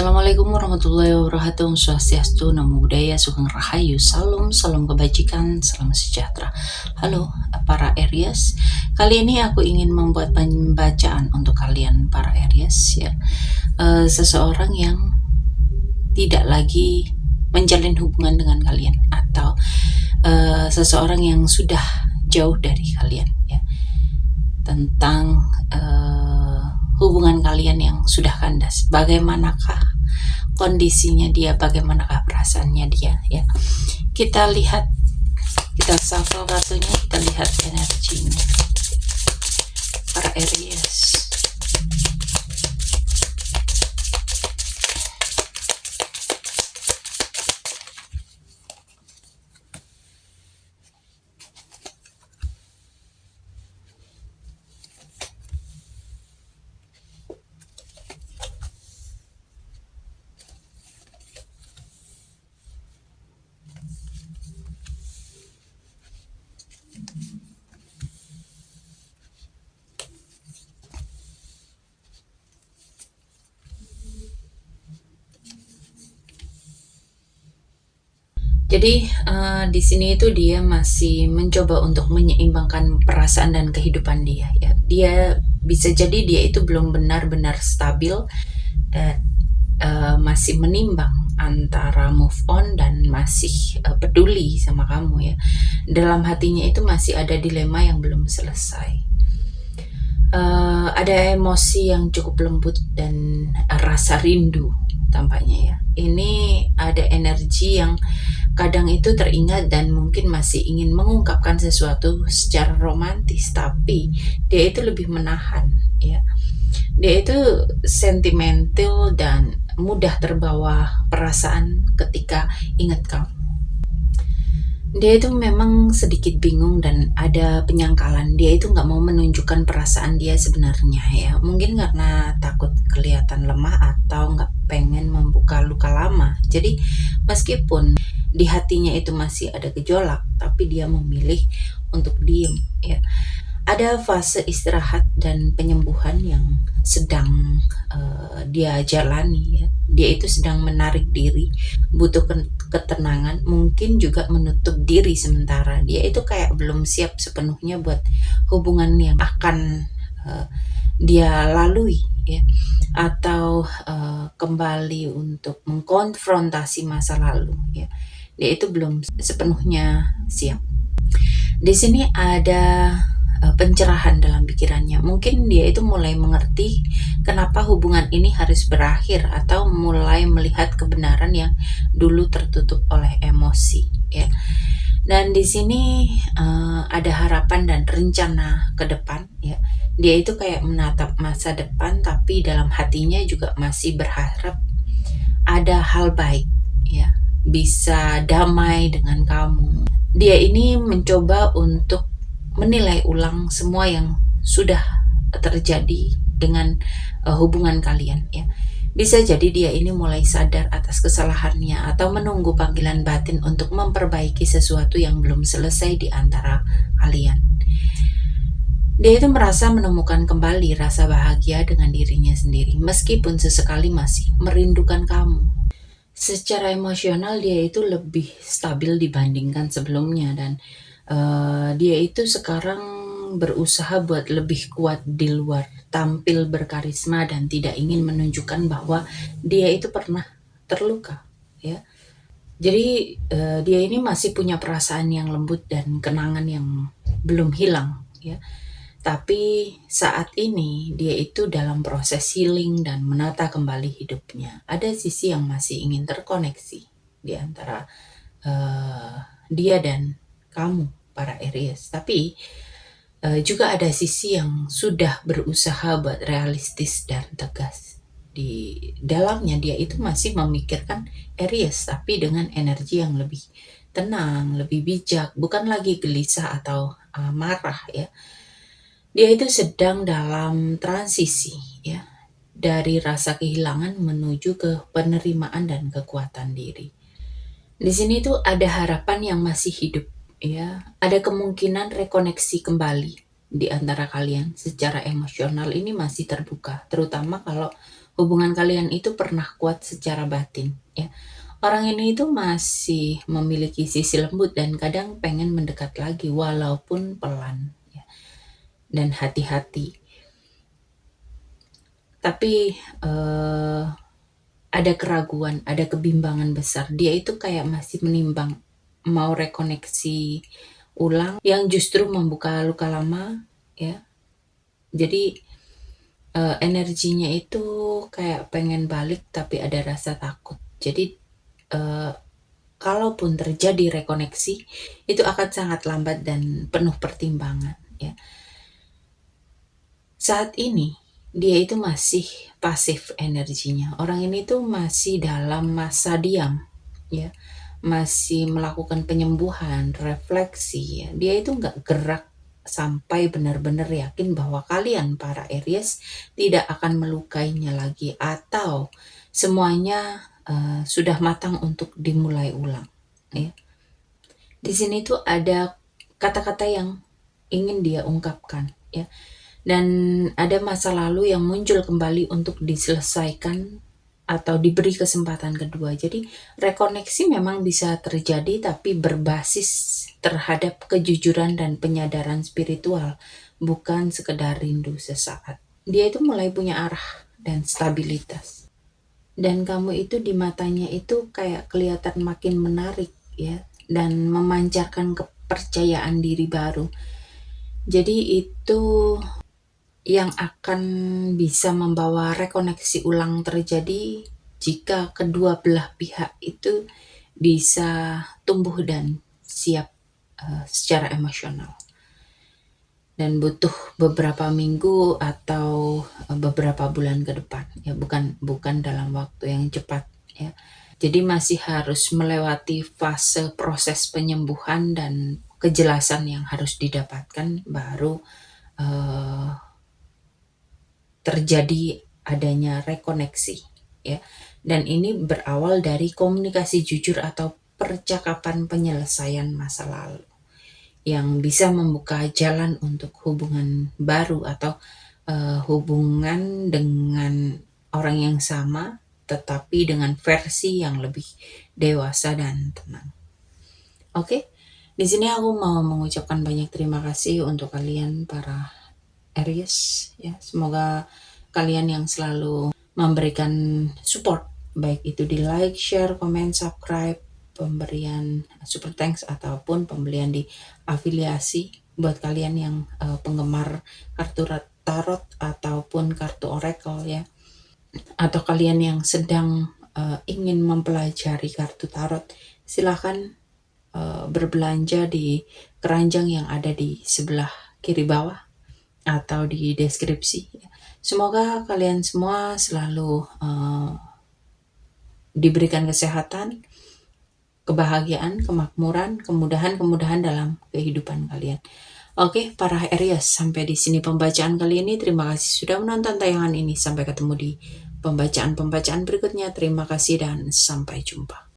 Assalamualaikum warahmatullahi wabarakatuh. Om Swastiastu, Namo Buddhaya, Sugeng Rahayu, salam kebajikan, salam sejahtera. Halo para Aries, kali ini aku ingin membuat pembacaan untuk kalian para Aries ya. Seseorang yang tidak lagi menjalin hubungan dengan kalian atau seseorang yang sudah jauh dari kalian ya. Tentang hubungan kalian yang sudah kandas. Bagaimanakah kondisinya dia, bagaimanakah perasaannya dia ya. Kita lihat, kita shuffle kartunya, kita lihat energinya para Aries. Jadi di sini itu dia masih mencoba untuk menyeimbangkan perasaan dan kehidupan dia ya. Dia bisa jadi dia itu belum benar-benar stabil dan masih menimbang antara move on dan masih peduli sama kamu ya. Dalam hatinya itu masih ada dilema yang belum selesai. Ada emosi yang cukup lembut dan rasa rindu tampaknya ya. Ini ada energi yang kadang itu teringat dan mungkin masih ingin mengungkapkan sesuatu secara romantis, tapi dia itu lebih menahan ya. Dia itu sentimental dan mudah terbawa perasaan ketika ingat kamu. Dia itu memang sedikit bingung dan ada penyangkalan. Dia itu nggak mau menunjukkan perasaan dia sebenarnya ya. Mungkin karena takut kelihatan lemah atau nggak pengen membuka luka lama. Jadi meskipun di hatinya itu masih ada gejolak, tapi dia memilih untuk diem ya. Ada fase istirahat dan penyembuhan yang sedang dia jalani ya. Dia itu sedang menarik diri, butuh ketenangan, mungkin juga menutup diri sementara. Dia itu kayak belum siap sepenuhnya buat hubungan yang akan dia lalui ya, atau kembali untuk mengkonfrontasi masa lalu ya. Dia itu belum sepenuhnya siap. Di sini ada pencerahan dalam pikirannya. Mungkin dia itu mulai mengerti kenapa hubungan ini harus berakhir atau mulai melihat kebenaran yang dulu tertutup oleh emosi ya. Dan di sini ada harapan dan rencana ke depan ya. Dia itu kayak menatap masa depan, tapi dalam hatinya juga masih berharap ada hal baik ya, bisa damai dengan kamu. Dia ini mencoba untuk menilai ulang semua yang sudah terjadi dengan hubungan kalian ya. Bisa jadi dia ini mulai sadar atas kesalahannya atau menunggu panggilan batin untuk memperbaiki sesuatu yang belum selesai di antara kalian. Dia itu merasa menemukan kembali rasa bahagia dengan dirinya sendiri, meskipun sesekali masih merindukan kamu. Secara emosional dia itu lebih stabil dibandingkan sebelumnya, dan dia itu sekarang berusaha buat lebih kuat di luar, tampil berkarisma dan tidak ingin menunjukkan bahwa dia itu pernah terluka ya. Jadi dia ini masih punya perasaan yang lembut dan kenangan yang belum hilang ya. Tapi saat ini dia itu dalam proses healing dan menata kembali hidupnya. Ada sisi yang masih ingin terkoneksi di antara dia dan kamu para Aries. Tapi juga ada sisi yang sudah berusaha buat realistis dan tegas. Di dalamnya dia itu masih memikirkan Aries, tapi dengan energi yang lebih tenang, lebih bijak, bukan lagi gelisah atau marah ya. Dia itu sedang dalam transisi ya, dari rasa kehilangan menuju ke penerimaan dan kekuatan diri. Di sini tuh ada harapan yang masih hidup ya, ada kemungkinan rekoneksi kembali di antara kalian secara emosional ini masih terbuka, terutama kalau hubungan kalian itu pernah kuat secara batin ya. Orang ini itu masih memiliki sisi lembut dan kadang pengen mendekat lagi walaupun pelan ya, dan hati-hati. Tapi ada keraguan, ada kebimbangan besar. Dia itu kayak masih menimbang mau rekoneksi ulang yang justru membuka luka lama ya. Jadi energinya itu kayak pengen balik tapi ada rasa takut. Jadi kalaupun terjadi rekoneksi itu akan sangat lambat dan penuh pertimbangan ya. Saat ini dia itu masih pasif energinya. Orang ini tuh masih dalam masa diam ya, masih melakukan penyembuhan, refleksi ya. Dia itu nggak gerak sampai benar-benar yakin bahwa kalian para Aries tidak akan melukainya lagi atau semuanya sudah matang untuk dimulai ulang ya. Di sini tuh ada kata-kata yang ingin dia ungkapkan ya, dan ada masa lalu yang muncul kembali untuk diselesaikan atau diberi kesempatan kedua. Jadi rekoneksi memang bisa terjadi tapi berbasis terhadap kejujuran dan penyadaran spiritual, bukan sekedar rindu sesaat. Dia itu mulai punya arah dan stabilitas. Dan kamu itu di matanya itu kayak kelihatan makin menarik ya, dan memancarkan kepercayaan diri baru. Jadi itu yang akan bisa membawa rekoneksi ulang terjadi jika kedua belah pihak itu bisa tumbuh dan siap secara emosional. Dan butuh beberapa minggu atau beberapa bulan ke depan ya, bukan dalam waktu yang cepat ya. Jadi masih harus melewati fase proses penyembuhan dan kejelasan yang harus didapatkan baru terjadi adanya rekoneksi ya. Dan ini berawal dari komunikasi jujur atau percakapan penyelesaian masa lalu yang bisa membuka jalan untuk hubungan baru atau hubungan dengan orang yang sama tetapi dengan versi yang lebih dewasa dan tenang. Oke, di sini aku mau mengucapkan banyak terima kasih untuk kalian para Aries ya. Semoga kalian yang selalu memberikan support, baik itu di like, share, komen, subscribe, pemberian super thanks ataupun pembelian di afiliasi buat kalian yang penggemar kartu tarot ataupun kartu oracle ya, atau kalian yang sedang ingin mempelajari kartu tarot, silahkan berbelanja di keranjang yang ada di sebelah kiri bawah atau di deskripsi. Semoga kalian semua selalu diberikan kesehatan, kebahagiaan, kemakmuran, kemudahan dalam kehidupan kalian. Oke, para Aries, sampai di sini pembacaan kali ini. Terima kasih sudah menonton tayangan ini. Sampai ketemu di pembacaan-pembacaan berikutnya. Terima kasih dan sampai jumpa.